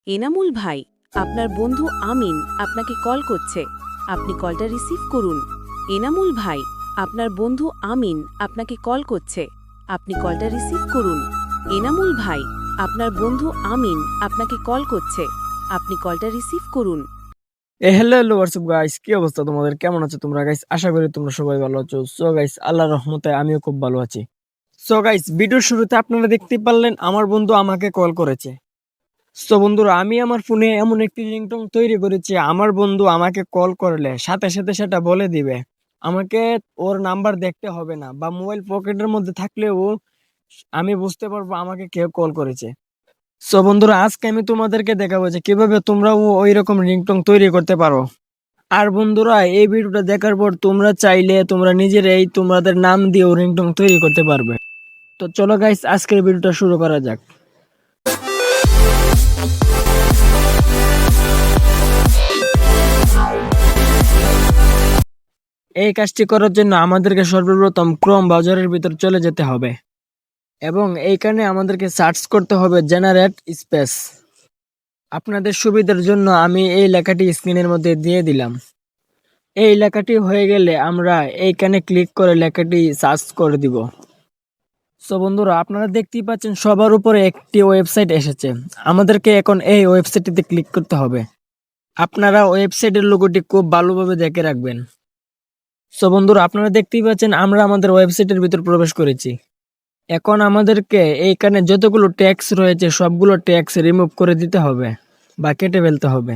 এনামুল ভাই, আপনার বন্ধু আমিন আপনাকে কল করছে। আপনি কলটা রিসিভ করুন। এনামুল ভাই, আপনার বন্ধু আমিন আপনাকে কল করছে। আপনি কলটা রিসিভ করুন। এনামুল ভাই, আপনার বন্ধু আমিন আপনাকে কল করছে। আপনি কলটা রিসিভ করুন। হ্যালো হ্যালো হোয়াটসঅ্যাপ গাইস, কি অবস্থা তোমাদের? কেমন আছো তোমরা গাইস? আশা করি তোমরা সবাই ভালো আছো। সো গাইস, আল্লাহর রহমতে আমিও খুব ভালো আছি। সো গাইস, ভিডিওর শুরুতে আপনারা দেখতে পারলেন আমার বন্ধু আমাকে কল করেছে। সো বন্ধুরা, আমি আমার ফোনে এমন একটি রিংটোন তৈরি করেছি, আমার বন্ধু আমাকে কল করলে সাথে সাথে সেটা বলে দিবে। আমাকে ওর নাম্বার দেখতে হবে না, বা মোবাইল পকেটের মধ্যে থাকলেও আমি বুঝতে পারবো আমাকে কেউ কল করেছে। সো বন্ধুরা, আজকে আমি তোমাদেরকে দেখাবো যে কিভাবে তোমরাও ওই রকম রিংটোন তৈরি করতে পারো। আর বন্ধুরা, এই ভিডিওটা দেখার পর তোমরা চাইলে তোমরা নিজেরাই তোমাদের নাম দিয়ে রিংটোন তৈরি করতে পারবে। তো চলো গাইস, আজকের ভিডিওটা শুরু করা যাক। এই কাজটি করার জন্য আমাদেরকে সর্বপ্রথম ক্রোম ব্রাউজারের ভিতর চলে যেতে হবে এবং এইখানে আমাদেরকে সার্চ করতে হবে জেনারেট স্পেস। আপনাদের সুবিধার জন্য আমি এই লেখাটি স্ক্রিনের মধ্যে দিয়ে দিলাম। এই লেখাটি হয়ে গেলে আমরা এইখানে ক্লিক করে লেখাটি সার্চ করে দিব। সো বন্ধুরা, আপনারা দেখতেই পাচ্ছেন সবার উপরে একটি ওয়েবসাইট এসেছে। আমাদেরকে এখন এই ওয়েবসাইটটিতে ক্লিক করতে হবে। আপনারা ওয়েবসাইটের লোগোটি খুব ভালোভাবে দেখে রাখবেন। সো বন্ধুরা, আপনারা দেখতেই পাচ্ছেন আমরা আমাদের ওয়েবসাইটের ভিতর প্রবেশ করেছি। এখন আমাদেরকে এইখানে যতগুলো ট্যাক্স রয়েছে সবগুলো ট্যাক্স রিমুভ করে দিতে হবে বা কেটে ফেলতে হবে।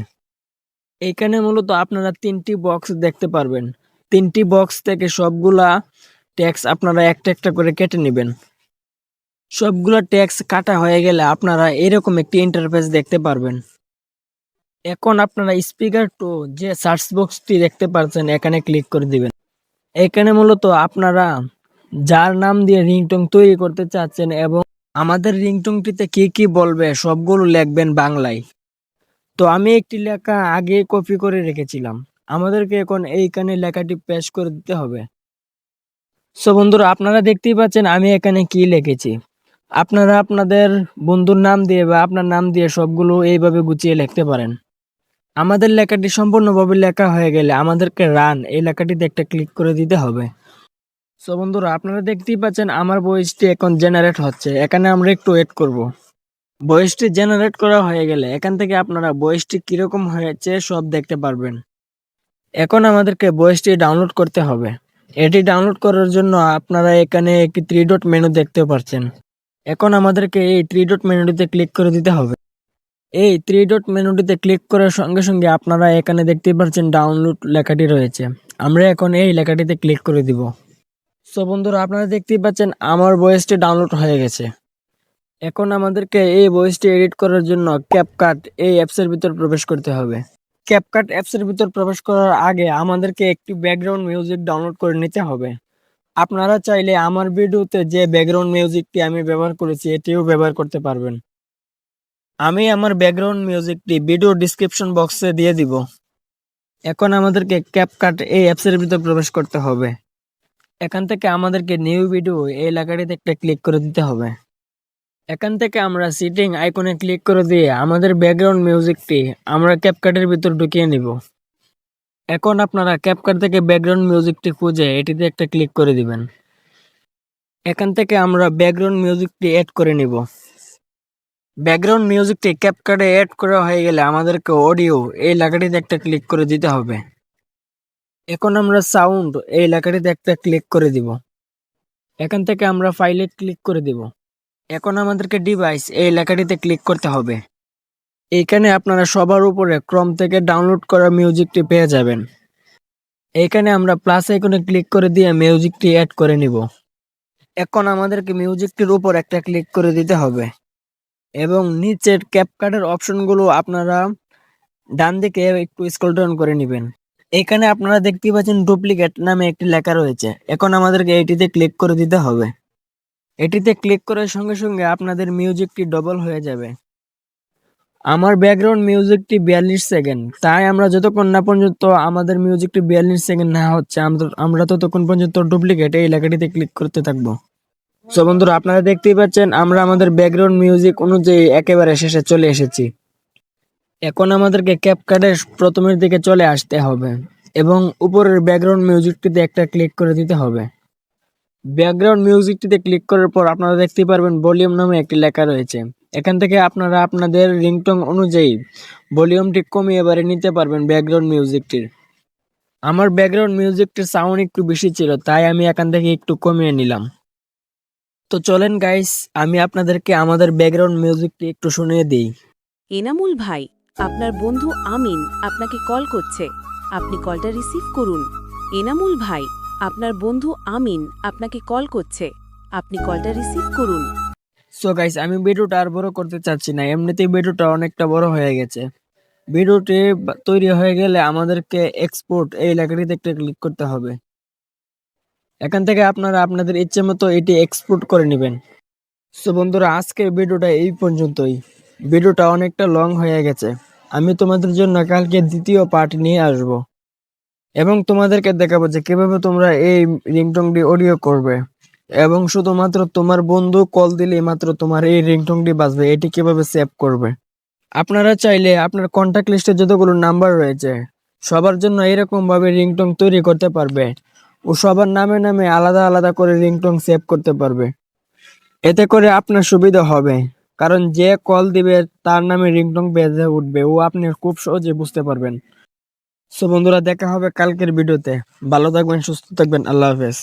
এইখানে মূলত আপনারা তিনটি বক্স দেখতে পারবেন। তিনটি বক্স থেকে সবগুলা ট্যাক্স আপনারা একটা একটা করে কেটে নেবেন। সবগুলো ট্যাক্স কাটা হয়ে গেলে আপনারা এরকম একটি ইন্টারফেস দেখতে পারবেন। এখন আপনারা স্পিকার টু যে সার্চ বক্সটি দেখতে পাচ্ছেন এখানে ক্লিক করে দিবেন। এখানে মূলত আপনারা যার নাম দিয়ে রিংটোন তৈরি করতে চাচ্ছেন এবং আমাদের রিংটোনটিতে কি কি বলবে সবগুলো লিখবেন বাংলায়। তো আমি একটি লেখা আগে কপি করে রেখেছিলাম, আমাদেরকে এখন এইখানে লেখাটি পেস্ট করে দিতে হবে। সো বন্ধুরা, আপনারা দেখতেই পাচ্ছেন আমি এখানে কি লিখেছি। আপনারা আপনাদের বন্ধুর নাম দিয়ে বা আপনার নাম দিয়ে সবগুলো এইভাবে গুছিয়ে লিখতে পারেন। আমাদের লেখাটি সম্পূর্ণভাবে লেখা হয়ে গেলে আমাদেরকে রান এই লেখাটিতে একটা ক্লিক করে দিতে হবে। সো বন্ধুরা, আপনারা দেখতেই পাচ্ছেন আমার ভয়েসটি এখন জেনারেট হচ্ছে। এখানে আমরা একটু ওয়েট করব। ভয়েসটি জেনারেট করা হয়ে গেলে এখান থেকে আপনারা ভয়েসটি কিরকম হয়েছে সব দেখতে পারবেন। এখন আমাদেরকে ভয়েসটি ডাউনলোড করতে হবে। এটি ডাউনলোড করার জন্য আপনারা এখানে একটি 3 ডট মেনু দেখতে পাচ্ছেন। এখন আমাদেরকে এই 3 ডট মেনুটিতে ক্লিক করে দিতে হবে। এই 3 ডট মেনুটিতে ক্লিক করার সঙ্গে সঙ্গে আপনারা এখানে দেখতে পাচ্ছেন ডাউনলোড লেখাটি রয়েছে। আমরা এখন এই লেখাটিতে ক্লিক করে দিব। সো বন্ধুরা, আপনারা দেখতেই পাচ্ছেন আমার ভয়েসটি ডাউনলোড হয়ে গেছে। এখন আমাদেরকে এই ভয়েসটি এডিট করার জন্য ক্যাপকাট এই অ্যাপসের ভিতর প্রবেশ করতে হবে। ক্যাপকাট অ্যাপসের ভিতর প্রবেশ করার আগে আমাদেরকে একটি ব্যাকগ্রাউন্ড মিউজিক ডাউনলোড করে নিতে হবে। আপনারা চাইলে আমার ভিডিওতে যে ব্যাকগ্রাউন্ড মিউজিকটি আমি ব্যবহার করেছি এটিও ব্যবহার করতে পারবেন। আমি আমার ব্যাকগ্রাউন্ড মিউজিকটি ভিডিও ডিসক্রিপশন বক্সে দিয়ে দিব। এখন আমাদেরকে ক্যাপকাট এই অ্যাপসের ভিতর প্রবেশ করতে হবে। এখান থেকে আমাদেরকে নিউ ভিডিও এই লেখাটিতে একটা ক্লিক করে দিতে হবে। এখান থেকে আমরা সিটিং আইকনে ক্লিক করে দিয়ে আমাদের ব্যাকগ্রাউন্ড মিউজিকটি আমরা ক্যাপকাটের ভিতর ঢুকিয়ে নিব। এখন আপনারা ক্যাপকাট থেকে ব্যাকগ্রাউন্ড মিউজিকটি খুঁজে এটিতে একটা ক্লিক করে দিবেন। এখান থেকে আমরা ব্যাকগ্রাউন্ড মিউজিকটি অ্যাড করে নিব। ব্যাকগ্রাউন্ড মিউজিকটি ক্যাপকাটে অ্যাড করা হয়ে গেলে আমাদেরকে অডিও এই লেখাটিতে একটা ক্লিক করে দিতে হবে। এখন আমরা সাউন্ড এই লেখাটিতে একটা ক্লিক করে দিব। এখান থেকে আমরা ফাইলে ক্লিক করে দিব। এখন আমাদেরকে ডিভাইস এই লেখাটিতে ক্লিক করতে হবে। এইখানে আপনারা সবার উপরে ক্রোম থেকে ডাউনলোড করা মিউজিকটি পেয়ে যাবেন। এইখানে আমরা প্লাস আইকনে ক্লিক করে দিয়ে মিউজিকটি অ্যাড করে নিব। এখন আমাদেরকে মিউজিকটির উপর একটা ক্লিক করে দিতে হবে এবং নিচের ক্যাপকাটের অপশনগুলো আপনারা ডান দিকে একটু স্ক্রল ডাউন করে নেবেন। এখানে আপনারা দেখতে পাচ্ছেন ডুপ্লিকেট নামে একটি লেখা রয়েছে। এখন আমাদেরকে এটিতে ক্লিক করে দিতে হবে। এটিতে ক্লিক করার সঙ্গে সঙ্গে আপনাদের মিউজিকটি ডবল হয়ে যাবে। আমার ব্যাকগ্রাউন্ড মিউজিকটি 42 সেকেন্ড, তাই আমরা যতক্ষণ না পর্যন্ত আমাদের মিউজিকটি 42 সেকেন্ড না হচ্ছে আমরা ততক্ষণ পর্যন্ত ডুপ্লিকেট এই লেখাটিতে ক্লিক করতে থাকবো। সো বন্ধুরা, আপনারা দেখতেই পাচ্ছেন আমরা আমাদের ব্যাকগ্রাউন্ড মিউজিক অনুযায়ী একেবারে শেষে চলে এসেছি। এখন আমাদেরকে ক্যাপকাটের প্রথমের দিকে চলে আসতে হবে এবং উপরের ব্যাকগ্রাউন্ড মিউজিকটিতে একটা ক্লিক করে দিতে হবে। ব্যাকগ্রাউন্ড মিউজিকটিতে ক্লিক করার পর আপনারা দেখতে পারবেন ভলিউম নামে একটি লেখা রয়েছে। এখান থেকে আপনারা আপনাদের রিংটোন অনুযায়ী ভলিউমটি কমিয়ে বাড়িয়ে নিতে পারবেন ব্যাকগ্রাউন্ড মিউজিকটির। আমার ব্যাকগ্রাউন্ড মিউজিকটির সাউন্ড একটু বেশি ছিল, তাই আমি এখান থেকে একটু কমিয়ে নিলাম। তো চলেন গাইস, আমি আপনাদেরকে আমাদের ব্যাকগ্রাউন্ড মিউজিকটি একটু শুনিয়ে দিই। এনামুল ভাই, আপনার বন্ধু আমিন আপনাকে কল করছে। আপনি কলটা রিসিভ করুন। এনামুল ভাই, আপনার বন্ধু আমিন আপনাকে কল করছে। আপনি কলটা রিসিভ করুন। সো গাইস, আমি ভিডিওটা আর বড় করতে চাচ্ছি না, এমনিতেই ভিডিওটা অনেকটা বড় হয়ে গেছে। ভিডিওটি তৈরি হয়ে গেলে আমাদেরকে এক্সপোর্ট এই লেখাটিতে একটা ক্লিক করতে হবে। এখান থেকে আপনারা আপনাদের ইচ্ছে মতো এটি এক্সপোর্ট করে নেবেন। সো বন্ধুরা, আজকের ভিডিওটা এই পর্যন্তই। ভিডিওটা অনেকটা লং হয়ে গেছে। আমি তোমাদের জন্য কালকে দ্বিতীয় পার্ট নিয়ে আসব এবং তোমাদেরকে দেখাবো যে কিভাবে তোমরা এই রিংটোনটি অডিও করবে এবং শুধুমাত্র তোমার বন্ধু কল দিলেই মাত্র তোমার এই রিংটোনটি বাজবে, এটি কিভাবে সেভ করবে। আপনারা চাইলে আপনার কন্ট্যাক্ট লিস্টে যতগুলো নাম্বার রয়েছে সবার জন্য এরকম ভাবে রিংটোন তৈরি করতে পারবে ও সবার নামে নামে আলাদা আলাদা করে রিংটোন সেভ করতে পারবে। এতে করে আপনার সুবিধা হবে, কারণ যে কল দিবে তার নামে রিংটোন বেজে উঠবে ও আপনি খুব সহজে বুঝতে পারবেন। সো বন্ধুরা, দেখা হবে কালকের ভিডিওতে। ভালো থাকবেন, সুস্থ থাকবেন, আল্লাহ হাফেজ।